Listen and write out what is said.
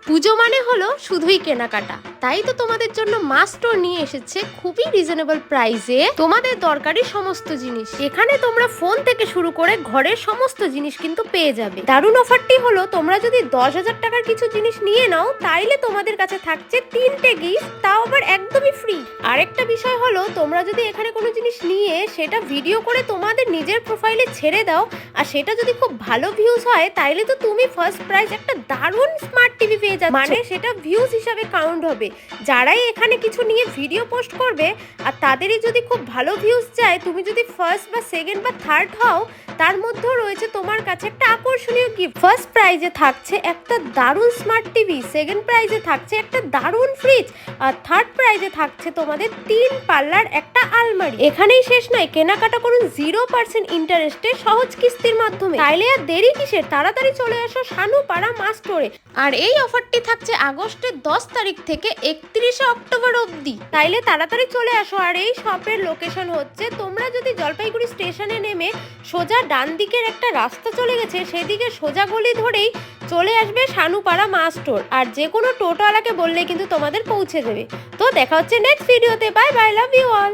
পুজো মানে হলো শুধুই কেনাকাটা, তাই তো তোমাদের জন্য মাস স্টোর নিয়ে এসেছে খুবই রিজনেবল প্রাইসে তোমাদের দরকারি সমস্ত জিনিস। এখানে তোমরা ফোন থেকে শুরু করে ঘরের সমস্ত জিনিস কিন্তু পেয়ে যাবে। দারুণ অফারটি হলো, তোমরা যদি 10,000 টাকার কিছু জিনিস নিয়ে নাও তাইলে তোমাদের কাছে থাকছে 3টে গিফট, তাও আবার একদমই ফ্রি। আরেকটা বিষয় হলো, তোমরা যদি এখানে কোনো জিনিস নিয়ে সেটা ভিডিও করে তোমাদের নিজের প্রোফাইলে ছেড়ে দাও আর সেটা যদি খুব ভালো ভিউজ হয় তাইলে তো তুমি ফার্স্ট প্রাইজ একটা দারুণ স্মার্ট টিভি পেয়ে যাচ্ছ। মানে সেটা ভিউজ হিসাবে কাউন্ট হবে। যারাই এখানে কিছু নিয়ে ভিডিও পোস্ট করবে আর তাদেরই যদি খুব ভালো ভিউজ যায়, তুমি যদি ফার্স্ট বা সেকেন্ড বা থার্ড হও, তার মধ্যেও রয়েছে তোমার কাছে একটা আকর্ষণীয় গিফট। ফার্স্ট প্রাইজে থাকছে একটা দারুণ স্মার্ট টিভি, সেকেন্ড প্রাইজে থাকছে একটা দারুণ ফ্রিজ, আর থার্ড প্রাইজে থাকছে তোমাদের 3 পাল্লার একটা আলমারি। এখানেই শেষ নয়, কেনাকাটা করুন 0% ইন্টারেস্টে সহজ কিস্তির মাধ্যমে। তাইলে আর দেরি কিসের, তাড়াতাড়ি চলে আসো সানুপাড়া মাস স্টোরে। আর এই অফারটি থাকছে আগস্টের 10 তারিখ থেকে 31শে অক্টোবর অবধি। তাইলে তাড়াতাড়ি চলে আসো। আর এই শপের লোকেশন হচ্ছে, তোমরা যদি জলপাইগুড়ি স্টেশনে নেমে সোজা ডান দিকের একটা রাস্তা চলে গেছে, সেদিকে সোজা গলি ধরেই চলে আসবে সানুপাড়া মাস স্টোর। আর যে কোনো টোটোওয়ালাকে বললেই কিন্তু তোমাদের পৌঁছে দেবে। তো দেখা হচ্ছে নেক্সট ভিডিওতে। Bye bye, love you all.